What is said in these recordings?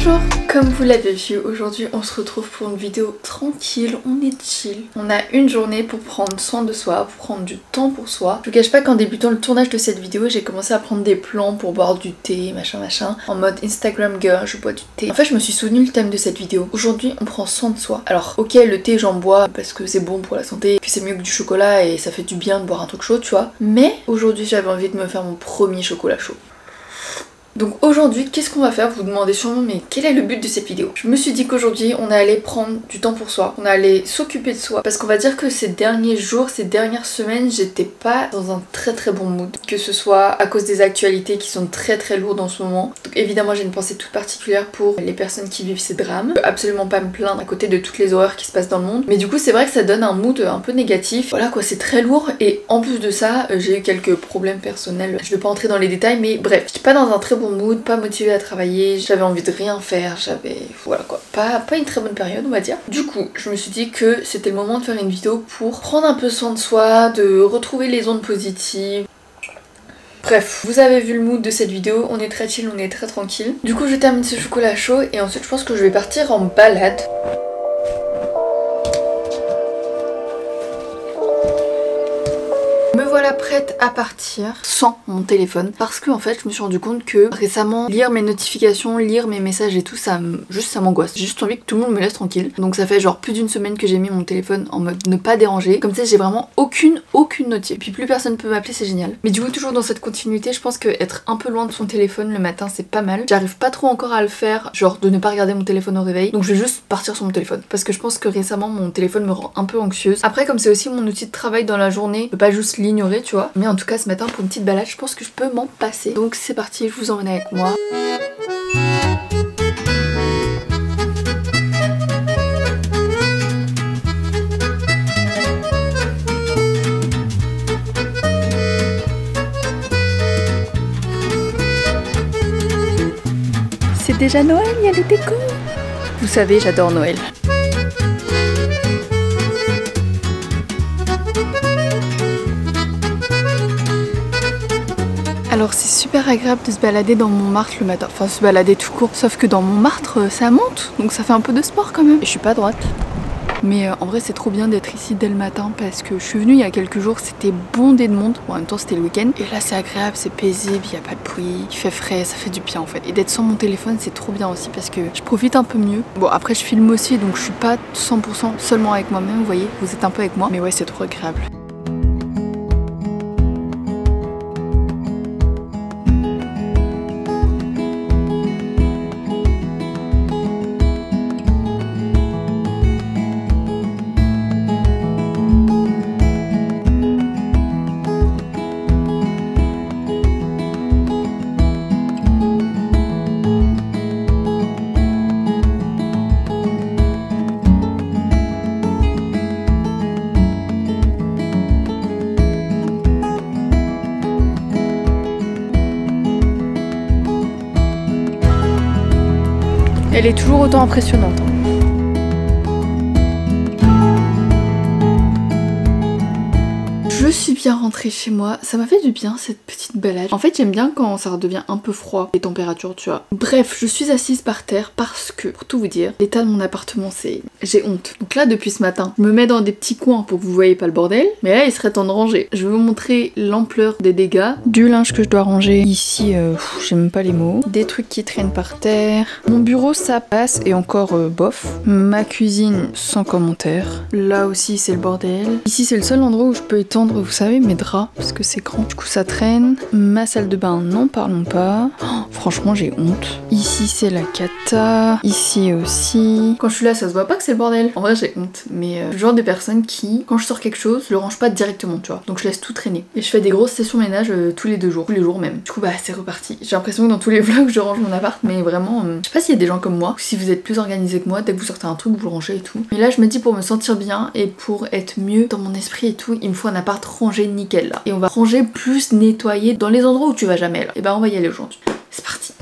Bonjour, comme vous l'avez vu, aujourd'hui on se retrouve pour une vidéo tranquille, on est chill. On a une journée pour prendre soin de soi, pour prendre du temps pour soi. Je vous cache pas qu'en débutant le tournage de cette vidéo, j'ai commencé à prendre des plans pour boire du thé, machin machin, en mode Instagram girl, je bois du thé. En fait je me suis souvenu le thème de cette vidéo. Aujourd'hui on prend soin de soi. Alors ok, le thé j'en bois parce que c'est bon pour la santé, puis c'est mieux que du chocolat et ça fait du bien de boire un truc chaud, tu vois. Mais aujourd'hui j'avais envie de me faire mon premier chocolat chaud. Donc aujourd'hui, qu'est-ce qu'on va faire? Vous vous demandez sûrement, mais quel est le but de cette vidéo? Je me suis dit qu'aujourd'hui, on allait prendre du temps pour soi, on allait s'occuper de soi. Parce qu'on va dire que ces derniers jours, ces dernières semaines, j'étais pas dans un très bon mood. Que ce soit à cause des actualités qui sont très lourdes en ce moment. Donc évidemment, j'ai une pensée toute particulière pour les personnes qui vivent ces drames. Je peux absolument pas me plaindre à côté de toutes les horreurs qui se passent dans le monde. Mais du coup, c'est vrai que ça donne un mood un peu négatif. Voilà quoi, c'est très lourd. Et en plus de ça, j'ai eu quelques problèmes personnels. Je vais pas entrer dans les détails, mais bref, j'étais pas dans un très bon mood, pas motivée à travailler, j'avais envie de rien faire, voilà quoi, pas une très bonne période on va dire. Du coup je me suis dit que c'était le moment de faire une vidéo pour prendre un peu soin de soi, de retrouver les ondes positives. Bref, vous avez vu le mood de cette vidéo, on est très chill, on est très tranquille. Du coup je termine ce chocolat chaud et ensuite je pense que je vais partir en balade. Me voilà prête à partir sans mon téléphone parce que en fait je me suis rendu compte que récemment lire mes notifications, lire mes messages et tout ça m'angoisse. J'ai juste envie que tout le monde me laisse tranquille. Donc ça fait genre plus d'une semaine que j'ai mis mon téléphone en mode ne pas déranger. Comme ça j'ai vraiment aucune notif. Et puis plus personne peut m'appeler, c'est génial. Mais du coup toujours dans cette continuité, je pense que être un peu loin de son téléphone le matin c'est pas mal. J'arrive pas trop encore à le faire, genre de ne pas regarder mon téléphone au réveil. Donc je vais juste partir sur mon téléphone parce que je pense que récemment mon téléphone me rend un peu anxieuse. Après comme c'est aussi mon outil de travail dans la journée, je peux pas juste l'ignorer tu vois. Mais en tout cas ce matin pour une petite balade je pense que je peux m'en passer. Donc c'est parti, je vous emmène avec moi. C'est déjà Noël, il y a les décos. Vous savez, j'adore Noël. Alors c'est super agréable de se balader dans Montmartre le matin, enfin se balader tout court, sauf que dans Montmartre ça monte, donc ça fait un peu de sport quand même. Et je suis pas droite. Mais en vrai c'est trop bien d'être ici dès le matin parce que je suis venue il y a quelques jours, c'était bondé de monde. Bon, en même temps c'était le week-end. Et là c'est agréable, c'est paisible, il n'y a pas de bruit, il fait frais, ça fait du bien en fait. Et d'être sans mon téléphone c'est trop bien aussi parce que je profite un peu mieux. Bon après je filme aussi donc je suis pas 100% seulement avec moi-même, vous voyez, vous êtes un peu avec moi. Mais ouais c'est trop agréable. Elle est toujours autant impressionnante. Je suis bien rentrée chez moi, ça m'a fait du bien cette petite balade. En fait j'aime bien quand ça redevient un peu froid, les températures tu vois. Bref, je suis assise par terre parce que, pour tout vous dire, l'état de mon appartement c'est... j'ai honte. Donc là depuis ce matin, je me mets dans des petits coins pour que vous voyez pas le bordel. Mais là il serait temps de ranger. Je vais vous montrer l'ampleur des dégâts. Du linge que je dois ranger. Ici, j'ai même pas les mots. Des trucs qui traînent par terre. Mon bureau ça passe et encore bof. Ma cuisine sans commentaire. Là aussi c'est le bordel. Ici c'est le seul endroit où je peux étendre, vous savez, mes draps parce que c'est grand. Du coup ça traîne. Ma salle de bain, n'en parlons pas. Oh, franchement j'ai honte. Ici c'est la cata. Ici aussi. Quand je suis là ça se voit pas que c'est le bordel. En vrai j'ai honte. Mais le genre de personne qui, quand je sors quelque chose, je le range pas directement tu vois. Donc je laisse tout traîner. Et je fais des grosses sessions ménage tous les 2 jours. Tous les jours même. Du coup bah c'est reparti. J'ai l'impression que dans tous les vlogs je range mon appart. Mais vraiment, je sais pas s'il y a des gens comme moi. Ou si vous êtes plus organisés que moi, dès que vous sortez un truc vous le rangez et tout. Mais là je me dis pour me sentir bien et pour être mieux dans mon esprit et tout, il me faut un appart rangé nickel là. Et on va ranger plus nettoyer dans les endroits où tu vas jamais là. Et bah on va y aller aujourd'hui. C'est parti.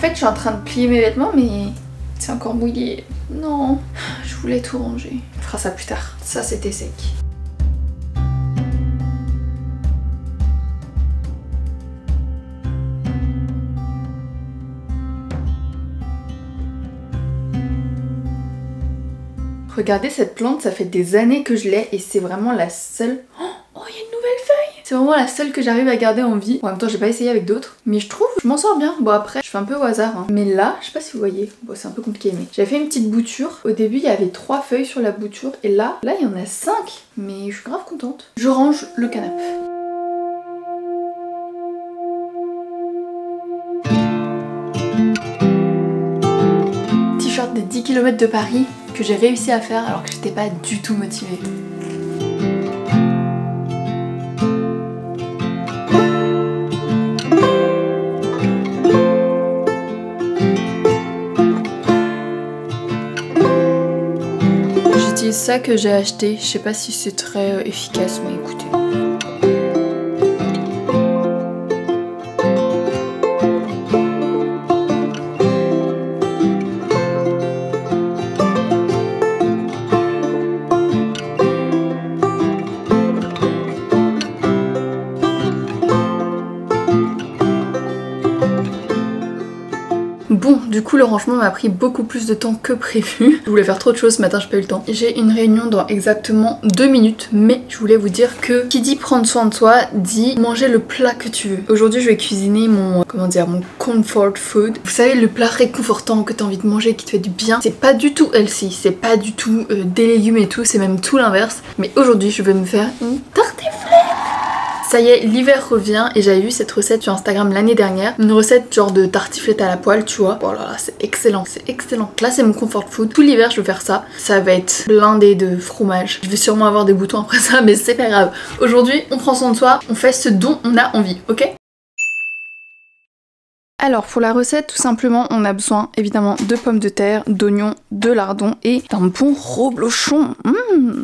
fait je suis en train de plier mes vêtements mais c'est encore mouillé. Non, je voulais tout ranger. On fera ça plus tard. Ça c'était sec. Regardez cette plante, ça fait des années que je l'ai et c'est vraiment la seule... Oh, il y a une nouvelle feuille! C'est vraiment la seule que j'arrive à garder en vie. En même temps, j'ai pas essayé avec d'autres, mais je trouve je m'en sors bien. Bon après, je fais un peu au hasard. Hein. Mais là, je sais pas si vous voyez, bon c'est un peu compliqué, mais j'avais fait une petite bouture. Au début, il y avait 3 feuilles sur la bouture et là il y en a 5. Mais je suis grave contente. Je range le canapé. T-shirt des 10 km de Paris que j'ai réussi à faire alors que j'étais pas du tout motivée. J'utilise ça que j'ai acheté, je sais pas si c'est très efficace mais écoutez. Bon, du coup le rangement m'a pris beaucoup plus de temps que prévu. Je voulais faire trop de choses ce matin, j'ai pas eu le temps. J'ai une réunion dans exactement 2 minutes, mais je voulais vous dire que qui dit prendre soin de soi, dit manger le plat que tu veux. Aujourd'hui je vais cuisiner mon, comment dire, mon comfort food. Vous savez, le plat réconfortant que t'as envie de manger, qui te fait du bien. C'est pas du tout healthy, c'est pas du tout des légumes et tout, c'est même tout l'inverse. Mais aujourd'hui je vais me faire une tartiflette. Ça y est, l'hiver revient et j'avais vu cette recette sur Instagram l'année dernière. Une recette genre de tartiflette à la poêle, tu vois. Oh là là, c'est excellent, c'est excellent. Là, c'est mon comfort food. Tout l'hiver, je vais faire ça. Ça va être blindé de fromage. Je vais sûrement avoir des boutons après ça, mais c'est pas grave. Aujourd'hui, on prend soin de soi, on fait ce dont on a envie, ok ? Alors pour la recette, tout simplement, on a besoin évidemment de pommes de terre, d'oignons, de lardons et d'un bon reblochon.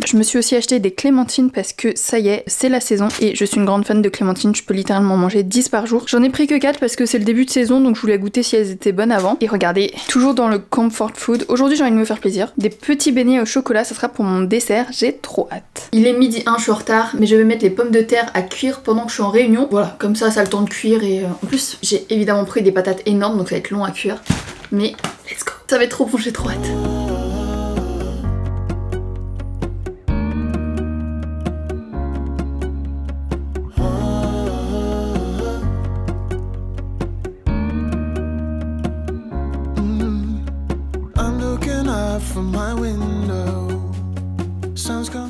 Je me suis aussi acheté des clémentines parce que ça y est, c'est la saison et je suis une grande fan de clémentines, je peux littéralement manger 10 par jour. J'en ai pris que 4 parce que c'est le début de saison donc je voulais goûter si elles étaient bonnes avant. Et regardez, toujours dans le comfort food, aujourd'hui j'ai envie de me faire plaisir. Des petits beignets au chocolat, ça sera pour mon dessert, j'ai trop hâte. Il est 12h01, je suis en retard, mais je vais mettre les pommes de terre à cuire pendant que je suis en réunion. Voilà, comme ça a le temps de cuire et en plus j'ai évidemment pris des patates énormes donc ça va être long à cuire. Mais let's go. Ça va être trop bon, j'ai trop hâte.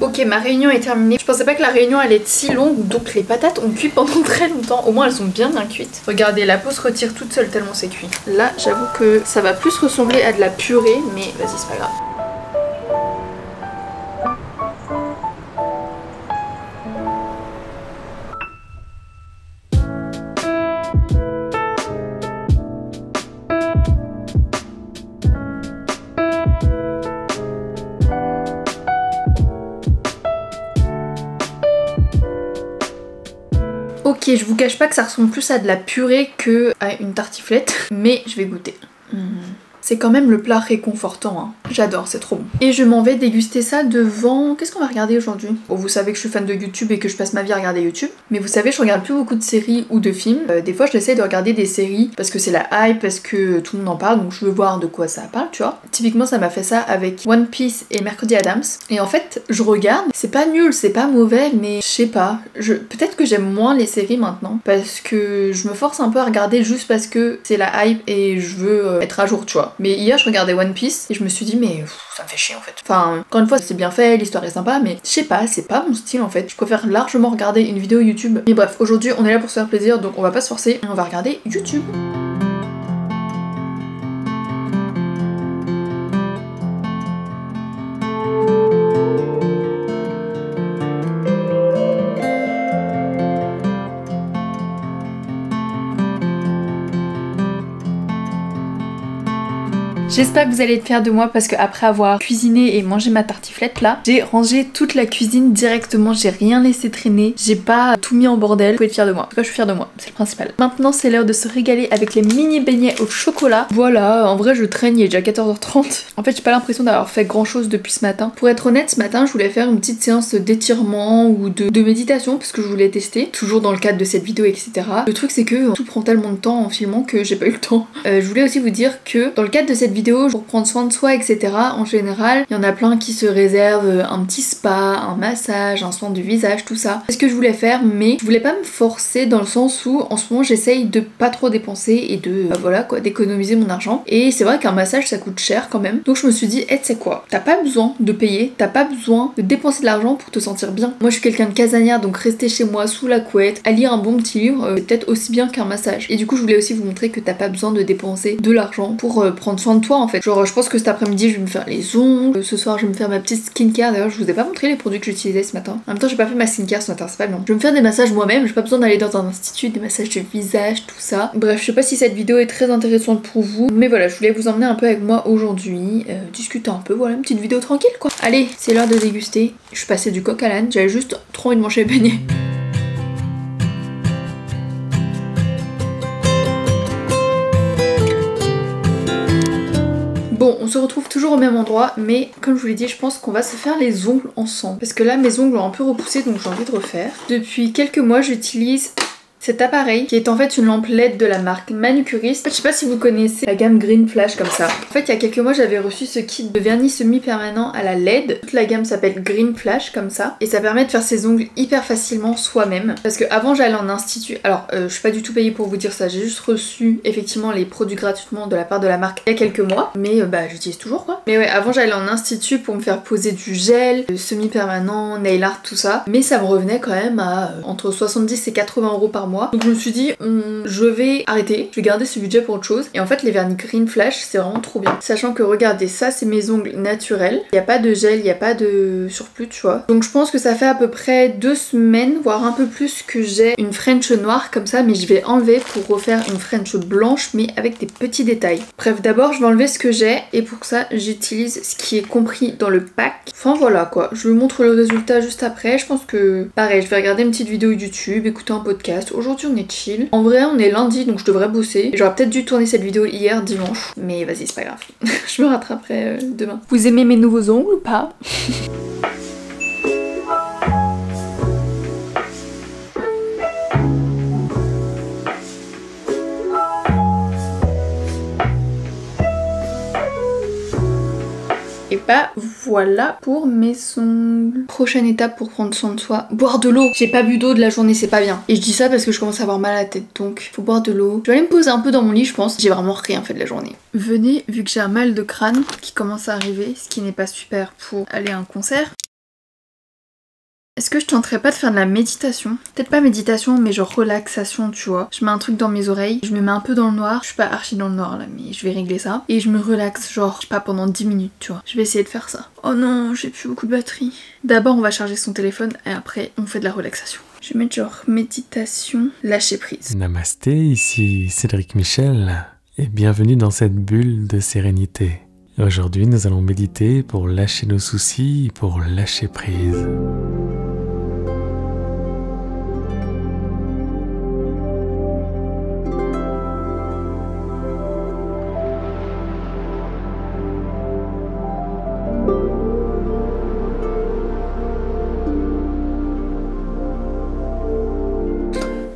Ok, ma réunion est terminée. Je pensais pas que la réunion allait être si longue, donc les patates ont cuit pendant très longtemps. Au moins elles sont bien cuites. Regardez, la peau se retire toute seule tellement c'est cuit. Là, j'avoue que ça va plus ressembler à de la purée, mais vas-y, c'est pas grave. Ok, je vous cache pas que ça ressemble plus à de la purée que à une tartiflette, mais je vais goûter. C'est quand même le plat réconfortant, hein. J'adore, c'est trop bon. Et je m'en vais déguster ça devant... Qu'est-ce qu'on va regarder aujourd'hui? Bon, vous savez que je suis fan de YouTube et que je passe ma vie à regarder YouTube. Mais vous savez, je regarde plus beaucoup de séries ou de films. Des fois, j'essaie de regarder des séries parce que c'est la hype, parce que tout le monde en parle, donc je veux voir de quoi ça parle, tu vois. Typiquement, ça m'a fait ça avec One Piece et Mercredi Adams. Et en fait, je regarde, c'est pas nul, c'est pas mauvais, mais je sais pas. Peut-être que j'aime moins les séries maintenant parce que je me force un peu à regarder juste parce que c'est la hype et je veux être à jour, tu vois. Mais hier je regardais One Piece et je me suis dit mais ça me fait chier en fait. Enfin, encore une fois c'est bien fait, l'histoire est sympa, mais je sais pas, c'est pas mon style en fait. Je préfère largement regarder une vidéo YouTube. Mais bref, aujourd'hui on est là pour se faire plaisir donc on va pas se forcer et on va regarder YouTube. J'espère que vous allez être fiers de moi parce que après avoir cuisiné et mangé ma tartiflette là, j'ai rangé toute la cuisine directement, j'ai rien laissé traîner, j'ai pas tout mis en bordel. Vous pouvez être fiers de moi. En tout cas, je suis fière de moi, c'est le principal. Maintenant, c'est l'heure de se régaler avec les mini beignets au chocolat. Voilà, en vrai, je traîne, il est déjà 14h30. En fait, j'ai pas l'impression d'avoir fait grand chose depuis ce matin. Pour être honnête, ce matin, je voulais faire une petite séance d'étirement ou de méditation parce que je voulais tester, toujours dans le cadre de cette vidéo, etc. Le truc, c'est que tout prend tellement de temps en filmant que j'ai pas eu le temps. Je voulais aussi vous dire que dans le cadre de cette vidéo, pour prendre soin de soi, etc. En général, il y en a plein qui se réservent un petit spa, un massage, un soin du visage, tout ça. C'est ce que je voulais faire, mais je voulais pas me forcer dans le sens où en ce moment j'essaye de pas trop dépenser et de voilà quoi, d'économiser mon argent. Et c'est vrai qu'un massage ça coûte cher quand même. Donc je me suis dit, tu sais quoi, t'as pas besoin de payer, t'as pas besoin de dépenser de l'argent pour te sentir bien. Moi je suis quelqu'un de casanière, donc rester chez moi sous la couette, à lire un bon petit livre, c'est peut-être aussi bien qu'un massage. Et du coup je voulais aussi vous montrer que t'as pas besoin de dépenser de l'argent pour prendre soin de toi en fait. Genre je pense que cet après-midi je vais me faire les ongles, ce soir je vais me faire ma petite skincare. D'ailleurs je vous ai pas montré les produits que j'utilisais ce matin. En même temps j'ai pas fait ma skincare ce matin, c'est pas long. Je vais me faire des massages moi-même, j'ai pas besoin d'aller dans un institut, des massages de visage, tout ça. Bref, je sais pas si cette vidéo est très intéressante pour vous, mais voilà, je voulais vous emmener un peu avec moi aujourd'hui, discuter un peu, voilà, une petite vidéo tranquille quoi. Allez, c'est l'heure de déguster. Je suis passée du coq à l'âne, j'avais juste trop envie de manger les beignets. Bon, on se retrouve toujours au même endroit, mais comme je vous l'ai dit, je pense qu'on va se faire les ongles ensemble. Parce que là, mes ongles ont un peu repoussé, donc j'ai envie de refaire. Depuis quelques mois, j'utilise cet appareil qui est en fait une lampe LED de la marque Manucuriste. Je sais pas si vous connaissez la gamme Green Flash comme ça. En fait il y a quelques mois j'avais reçu ce kit de vernis semi-permanent à la LED. Toute la gamme s'appelle Green Flash comme ça. Et ça permet de faire ses ongles hyper facilement soi-même. Parce que avant j'allais en institut. Alors je suis pas du tout payée pour vous dire ça. J'ai juste reçu effectivement les produits gratuitement de la part de la marque il y a quelques mois. Mais bah j'utilise toujours quoi. Mais ouais, avant j'allais en institut pour me faire poser du gel, semi-permanent, nail art, tout ça. Mais ça me revenait quand même à entre 70 et 80 € par mois. Donc je me suis dit je vais arrêter, je vais garder ce budget pour autre chose. Et en fait les vernis Green Flash c'est vraiment trop bien. Sachant que regardez, ça c'est mes ongles naturels. Il n'y a pas de gel, il n'y a pas de surplus tu vois. Donc je pense que ça fait à peu près 2 semaines, voire un peu plus que j'ai une French noire comme ça. Mais je vais enlever pour refaire une French blanche mais avec des petits détails. Bref, d'abord je vais enlever ce que j'ai. Et pour ça j'utilise ce qui est compris dans le pack. Enfin voilà quoi, je vous montre le résultat juste après. Je pense que pareil, je vais regarder une petite vidéo YouTube, écouter un podcast. Aujourd'hui on est chill. En vrai on est lundi donc je devrais bosser. J'aurais peut-être dû tourner cette vidéo hier dimanche. Mais vas-y c'est pas grave. Je me rattraperai demain. Vous aimez mes nouveaux ongles ou pas? Et bah voilà pour mes ongles. Prochaine étape pour prendre soin de soi, boire de l'eau. J'ai pas bu d'eau de la journée, c'est pas bien. Et je dis ça parce que je commence à avoir mal à la tête, donc faut boire de l'eau. Je vais aller me poser un peu dans mon lit je pense. J'ai vraiment rien fait de la journée. Venez, vu que j'ai un mal de crâne qui commence à arriver, ce qui n'est pas super pour aller à un concert. Est-ce que je tenterais pas de faire de la méditation? Peut-être pas méditation mais genre relaxation tu vois. Je mets un truc dans mes oreilles, je me mets un peu dans le noir. Je suis pas archi dans le noir là mais je vais régler ça. Et je me relaxe genre, je sais pas, pendant 10 minutes tu vois. Je vais essayer de faire ça. Oh non, j'ai plus beaucoup de batterie. D'abord on va charger son téléphone et après on fait de la relaxation. Je vais mettre genre méditation, lâcher prise. Namasté, ici Cédric Michel et bienvenue dans cette bulle de sérénité. Aujourd'hui nous allons méditer pour lâcher nos soucis, pour lâcher prise.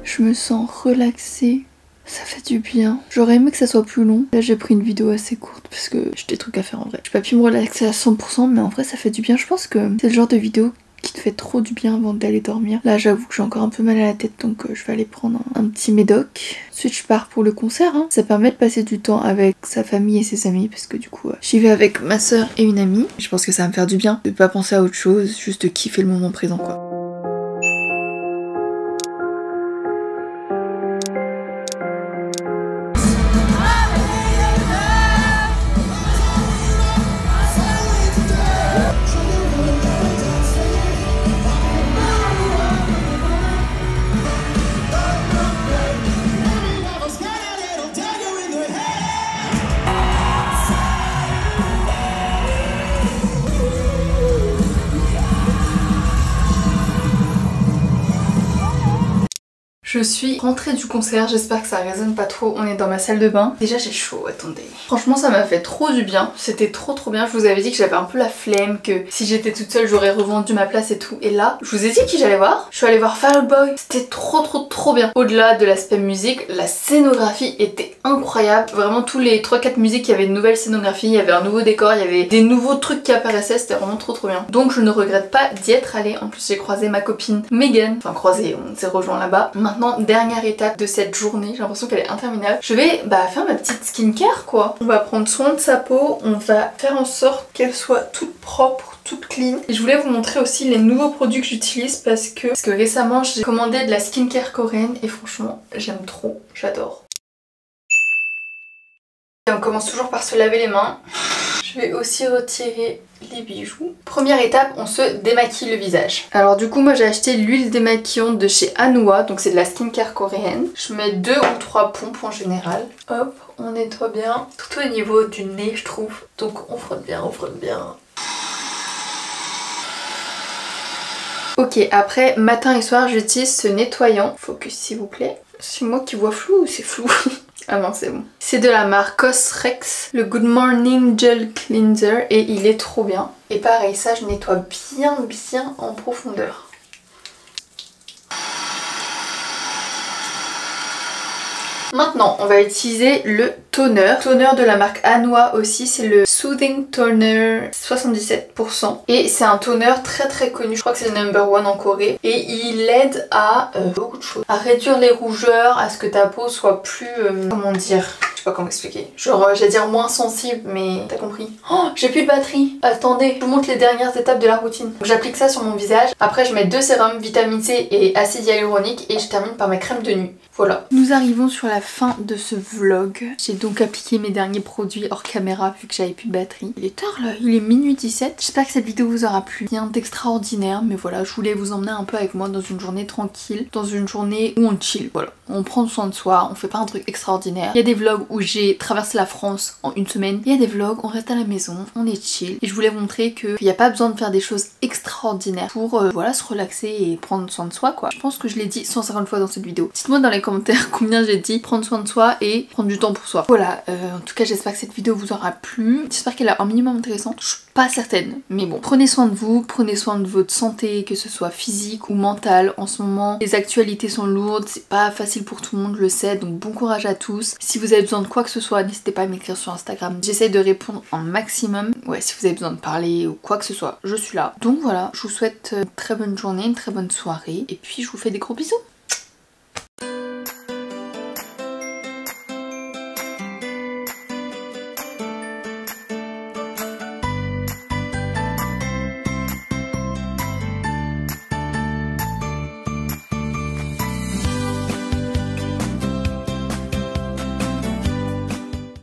Je me sens relaxée, ça fait du bien. J'aurais aimé que ça soit plus long. Là j'ai pris une vidéo assez courte parce que j'ai des trucs à faire en vrai. J'ai pas pu me relaxer à 100% mais en vrai ça fait du bien. Je pense que c'est le genre de vidéo qui te fait trop du bien avant d'aller dormir. Là j'avoue que j'ai encore un peu mal à la tête donc je vais aller prendre un petit médoc. Ensuite je pars pour le concert. Ça permet de passer du temps avec sa famille et ses amis parce que du coup j'y vais avec ma soeur et une amie. Je pense que ça va me faire du bien de pas penser à autre chose, juste de kiffer le moment présent quoi. Je suis rentrée du concert, j'espère que ça résonne pas trop. On est dans ma salle de bain. Déjà j'ai chaud, attendez. Franchement ça m'a fait trop du bien. C'était trop bien. Je vous avais dit que j'avais un peu la flemme, que si j'étais toute seule j'aurais revendu ma place et tout. Et là, je vous ai dit qui j'allais voir. Je suis allée voir Fall Out Boy. C'était trop bien. Au-delà de l'aspect musique, la scénographie était incroyable. Vraiment tous les 3-4 musiques, il y avait une nouvelle scénographie, il y avait un nouveau décor, il y avait des nouveaux trucs qui apparaissaient. C'était vraiment trop bien. Donc je ne regrette pas d'y être allée. En plus j'ai croisé ma copine Megan. Enfin croisé, on s'est rejoint là-bas. Maintenant, dernière étape de cette journée, j'ai l'impression qu'elle est interminable. Je vais faire ma petite skincare quoi. On va prendre soin de sa peau, on va faire en sorte qu'elle soit toute propre, toute clean. Et je voulais vous montrer aussi les nouveaux produits que j'utilise parce que récemment j'ai commandé de la skincare coréenne et franchement j'aime trop, j'adore. Et on commence toujours par se laver les mains. Je vais aussi retirer les bijoux. Première étape, on se démaquille le visage. Alors du coup moi j'ai acheté l'huile démaquillante de chez Anua, donc c'est de la skincare coréenne. Je mets 2 ou 3 pompes en général. Hop, on nettoie bien. Surtout au niveau du nez je trouve. Donc on frotte bien, on frotte bien. Ok, après matin et soir j'utilise ce nettoyant. Focus s'il vous plaît. C'est moi qui vois flou ou c'est flou? Ah non c'est bon. C'est de la marque Cosrx, le Good Morning Gel Cleanser et il est trop bien. Et pareil ça je nettoie bien en profondeur. Maintenant on va utiliser le toner. Toner de la marque Anua aussi, c'est le Soothing Toner 77%. Et c'est un toner très connu, je crois que c'est le #1 en Corée. Et il aide à beaucoup de choses. À réduire les rougeurs, à ce que ta peau soit plus, comment dire, je sais pas comment expliquer. Genre j'allais dire moins sensible, mais t'as compris. Oh, j'ai plus de batterie. Attendez, je vous montre les dernières étapes de la routine. J'applique ça sur mon visage. Après je mets 2 sérums, vitamine C et acide hyaluronique. Et je termine par ma crème de nuit. Voilà. Nous arrivons sur la fin de ce vlog. J'ai donc appliqué mes derniers produits hors caméra vu que j'avais plus de batterie. Il est tard là, il est minuit 17. J'espère que cette vidéo vous aura plu. Rien d'extraordinaire, mais voilà, je voulais vous emmener un peu avec moi dans une journée tranquille, dans une journée où on chill, voilà. On prend soin de soi, on fait pas un truc extraordinaire. Il y a des vlogs où j'ai traversé la France en une semaine. Il y a des vlogs, on reste à la maison, on est chill. Et je voulais vous montrer qu'il n'y a pas besoin de faire des choses extraordinaires pour voilà, se relaxer et prendre soin de soi quoi. Je pense que je l'ai dit 150 fois dans cette vidéo. Dites-moi dans les commentaires combien j'ai dit prendre soin de soi et prendre du temps pour soi. Voilà, en tout cas j'espère que cette vidéo vous aura plu. J'espère qu'elle est un minimum intéressante. Je suis pas certaine, mais bon. Prenez soin de vous, prenez soin de votre santé, que ce soit physique ou mentale. En ce moment, les actualités sont lourdes, c'est pas facile pour tout le monde, je le sais, donc bon courage à tous. Si vous avez besoin de quoi que ce soit, n'hésitez pas à m'écrire sur Instagram. J'essaye de répondre un maximum. Ouais, si vous avez besoin de parler ou quoi que ce soit, je suis là. Donc voilà, je vous souhaite une très bonne journée, une très bonne soirée, et puis je vous fais des gros bisous.